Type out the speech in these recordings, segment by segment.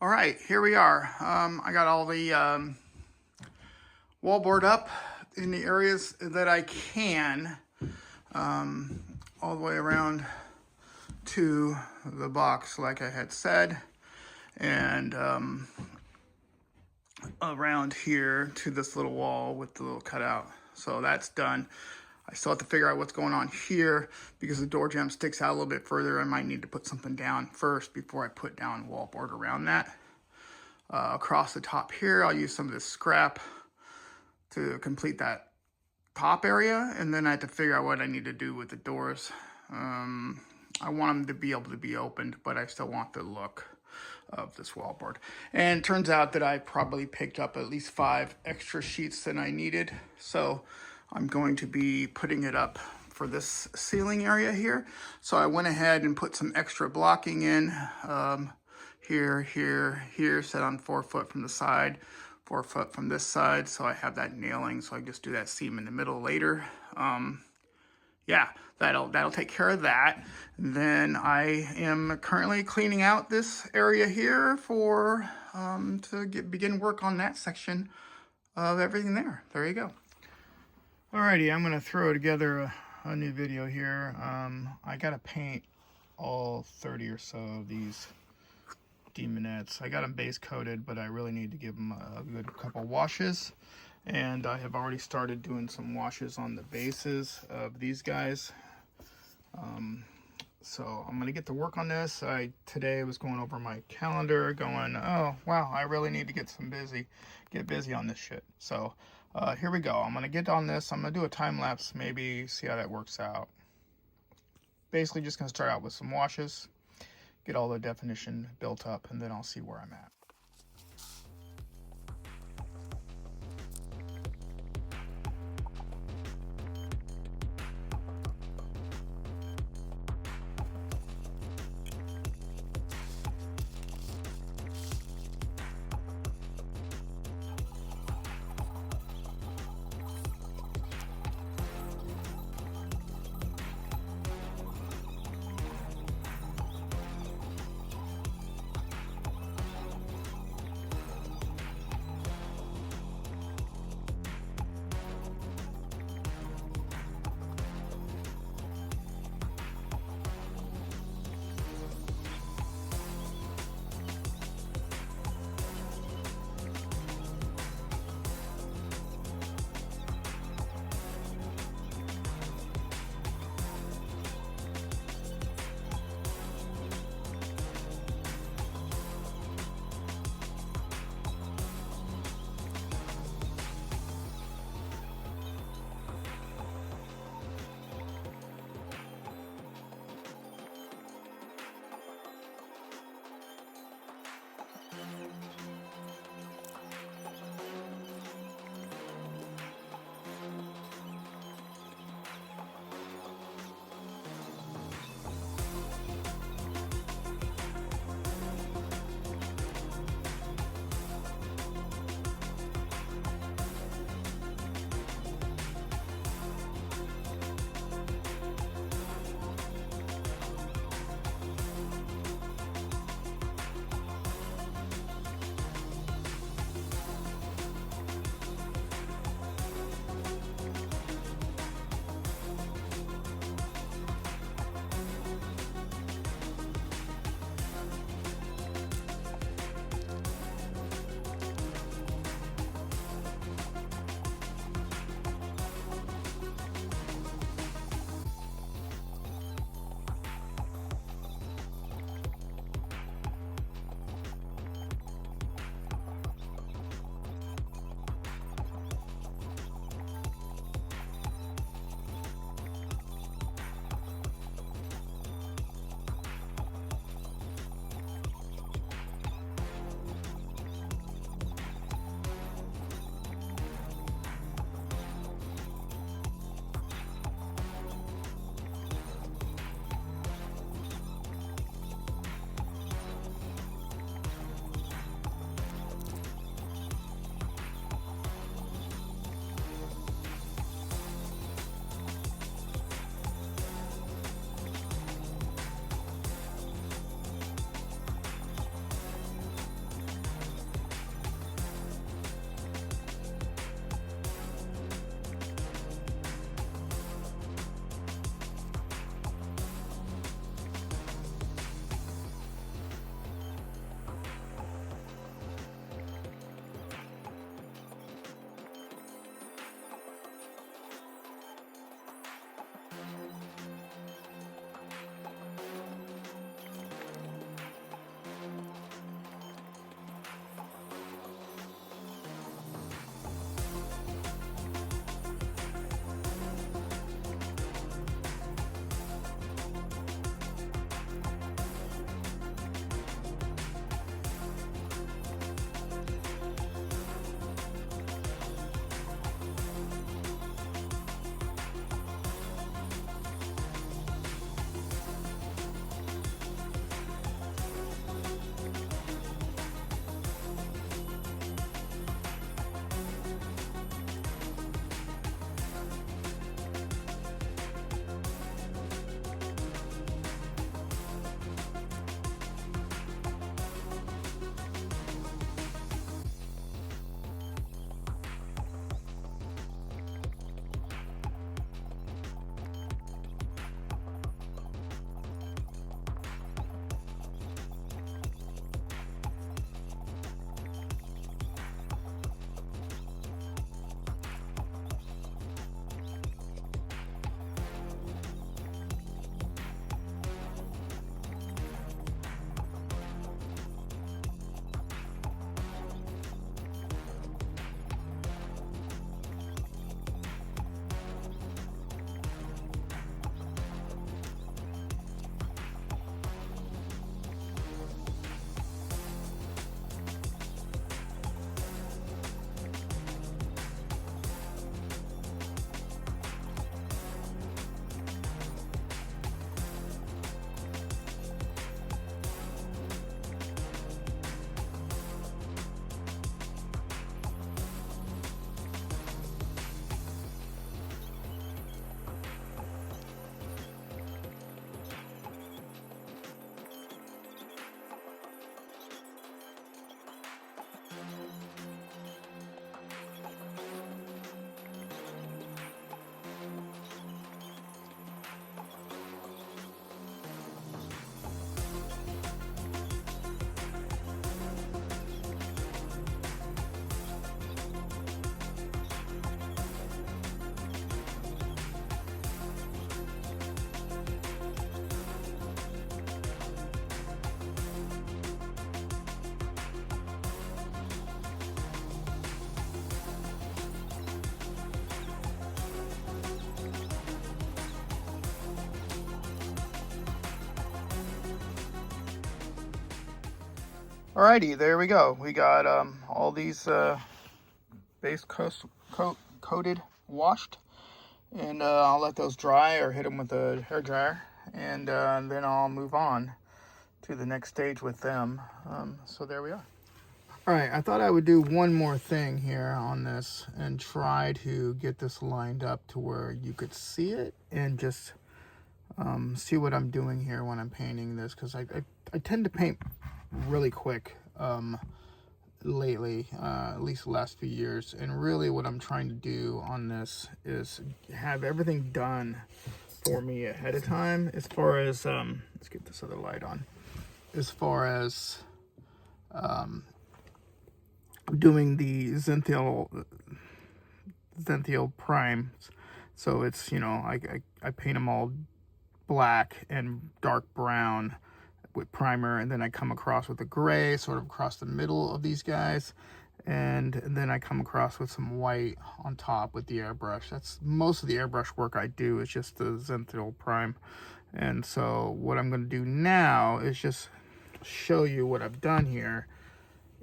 All right, here we are. I got all the wallboard up in the areas that I can, all the way around to the box, like I had said, and around here to this little wall with the little cutout. So that's done. I still have to figure out what's going on here because the door jamb sticks out a little bit further. I might need to put something down first before I put down wallboard around that. Across the top here, I'll use some of this scrap to complete that top area, and then I have to figure out what I need to do with the doors. I want them to be able to be opened, but I still want the look of this wallboard. And it turns out that I probably picked up at least 5 extra sheets than I needed, so I'm going to be putting it up for this ceiling area here. So I went ahead and put some extra blocking in, here, set on 4 foot from the side, 4 foot from this side, so I have that nailing, so I just do that seam in the middle later. Yeah, that'll take care of that. Then I am currently cleaning out this area here for to begin work on that section of everything there. There you go. Alrighty, I'm gonna throw together a new video here. I gotta paint all 30 or so of these Demonettes. I got them base coated, but I really need to give them a good couple washes. And I have already started doing some washes on the bases of these guys. So I'm gonna get to work on this. Today was going over my calendar, going, oh wow, I really need to get busy on this shit. So here we go. I'm gonna get on this. I'm gonna do a time lapse, maybe see how that works out. Basically, just gonna start out with some washes, get all the definition built up, and then I'll see where I'm at. Alrighty, there we go. We got all these base coated, washed, and I'll let those dry or hit them with a hair dryer, and then I'll move on to the next stage with them. So there we are. Alright, I thought I would do one more thing here on this and try to get this lined up to where you could see it and just see what I'm doing here when I'm painting this, because I tend to paint really quick lately, at least the last few years, and really what I'm trying to do on this is have everything done for me ahead of time, as far as let's get this other light on, as far as doing the Zenithal primes. So it's, you know, I paint them all black and dark brown with primer, and then I come across with a gray sort of across the middle of these guys, and then I come across with some white on top with the airbrush. That's most of the airbrush work I do, is just the Zenithal prime. And so what I'm going to do now is just show you what I've done here.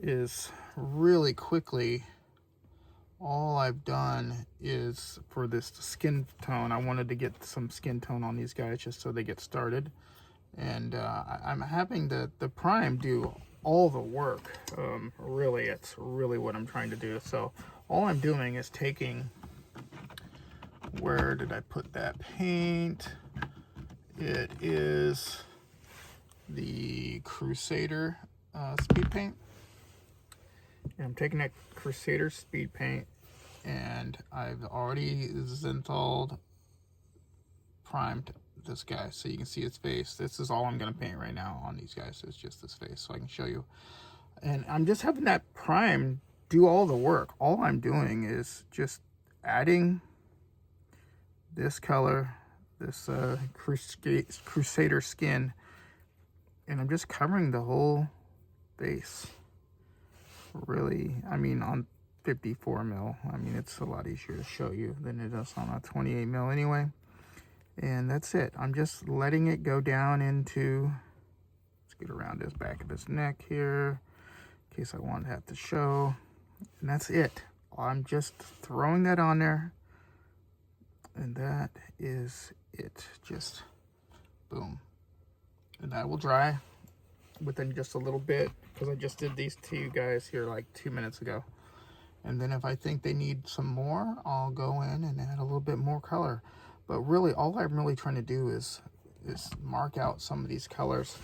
Is really quickly, all I've done is, for this skin tone, I wanted to get some skin tone on these guys just so they get started. And I'm having the prime do all the work. Really, it's really what I'm trying to do. So all I'm doing is taking, where did I put that paint? It is the Crusader speed paint. And I'm taking that Crusader speed paint, and I've already Zenthaled primed this guy so you can see his face. This is all I'm going to paint right now on these guys. It's just this face so I can show you. And I'm just having that prime do all the work. All I'm doing is just adding this color, this Crusader skin, and I'm just covering the whole base. Really, I mean, on 54 mil, I mean, it's a lot easier to show you than it is on a 28 mil anyway. And that's it. I'm just letting it go down into, let's get around his back of his neck here, in case I want to have to show. And that's it. I'm just throwing that on there, and that is it. Just boom. And that will dry within just a little bit, because I just did these to you guys here like 2 minutes ago. And then if I think they need some more, I'll go in and add a little bit more color. But really, all I'm really trying to do is mark out some of these colors,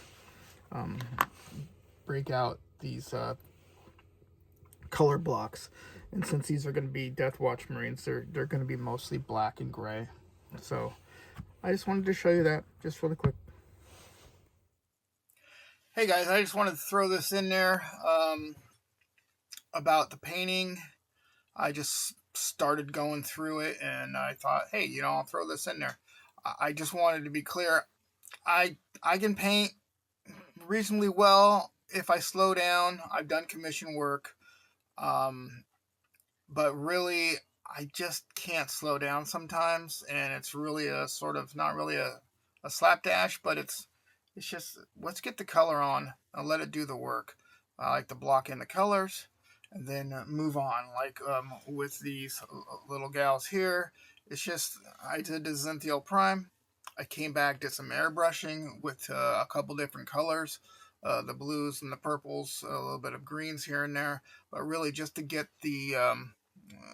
break out these color blocks. And since these are going to be Deathwatch Marines, they're going to be mostly black and gray. So I just wanted to show you that just really quick. Hey guys, I just wanted to throw this in there about the painting. I just started going through it, and I thought, hey, you know, I'll throw this in there. I just wanted to be clear. I can paint reasonably well if I slow down. I've done commission work, but really, I just can't slow down sometimes, and it's really a sort of, not really a slapdash, but it's just, let's get the color on and let it do the work. I like to block in the colors and then move on. Like with these little gals here, it's just, I did the Zenithal Prime. I came back, did some airbrushing with a couple different colors, the blues and the purples, a little bit of greens here and there, but really just to get the,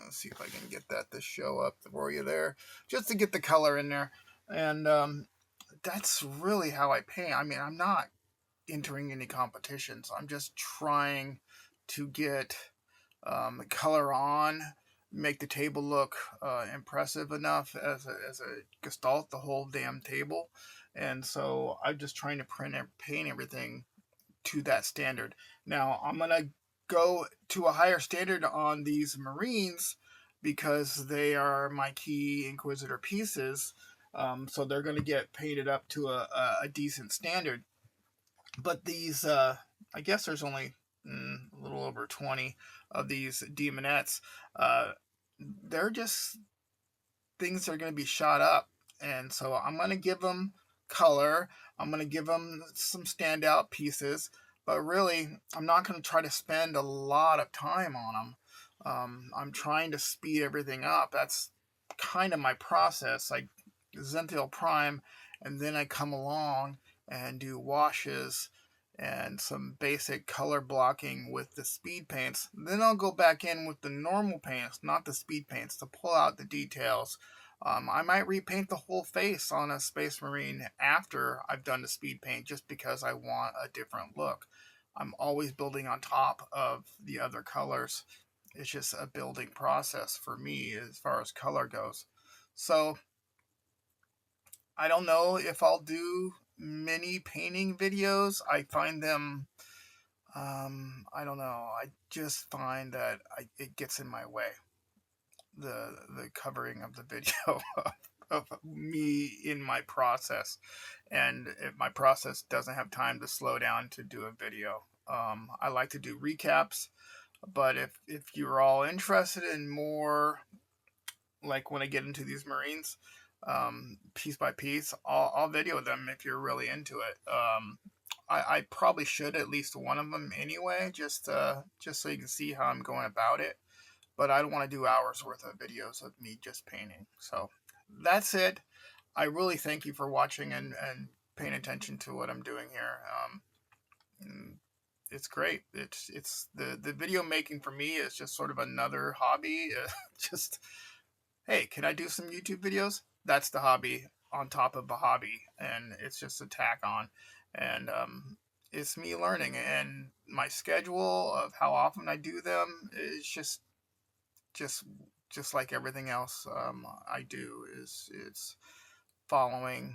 let's see if I can get that to show up for you there, just to get the color in there. And that's really how I paint. I mean, I'm not entering any competitions. I'm just trying to get the color on, make the table look impressive enough as a gestalt, the whole damn table. And so I'm just trying to paint everything to that standard. Now, I'm going to go to a higher standard on these Marines because they are my key Inquisitor pieces. So they're going to get painted up to a decent standard. But these, I guess there's only a little over 20 of these Demonettes. They're just things that are going to be shot up. And so I'm going to give them color. I'm going to give them some standout pieces. But really, I'm not going to try to spend a lot of time on them. I'm trying to speed everything up. That's kind of my process. I Zenthal prime, and then I come along and do washes and some basic color blocking with the speed paints. Then I'll go back in with the normal paints, not the speed paints, to pull out the details. I might repaint the whole face on a Space Marine after I've done the speed paint, just because I want a different look. I'm always building on top of the other colors. It's just a building process for me as far as color goes. So I don't know if I'll do mini painting videos. I find them, I don't know. I just find that it gets in my way. The covering of the video of me in my process, and if my process doesn't have time to slow down to do a video. I like to do recaps, but if you're all interested in more, like when I get into these Marines, piece by piece, I'll video them if you're really into it. I probably should at least one of them anyway, just so you can see how I'm going about it. But I don't want to do hours worth of videos of me just painting. So that's it. I really thank you for watching and paying attention to what I'm doing here. It's great. It's the video making for me is just sort of another hobby. Just, hey, can I do some YouTube videos? That's the hobby on top of a hobby, and it's just a tack on. And it's me learning, and my schedule of how often I do them is just just like everything else I do. It's following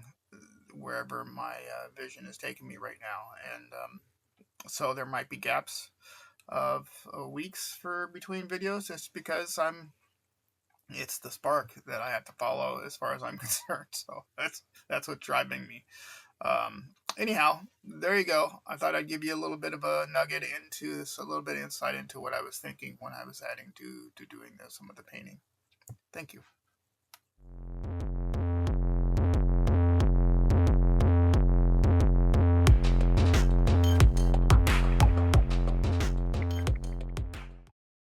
wherever my vision is taking me right now, and so there might be gaps of weeks for between videos, just because it's the spark that I have to follow as far as I'm concerned. So that's what's driving me. Anyhow, there you go. I thought I'd give you a little bit of a nugget into this, a little bit of insight into what I was thinking when I was adding to doing some of the painting. Thank you.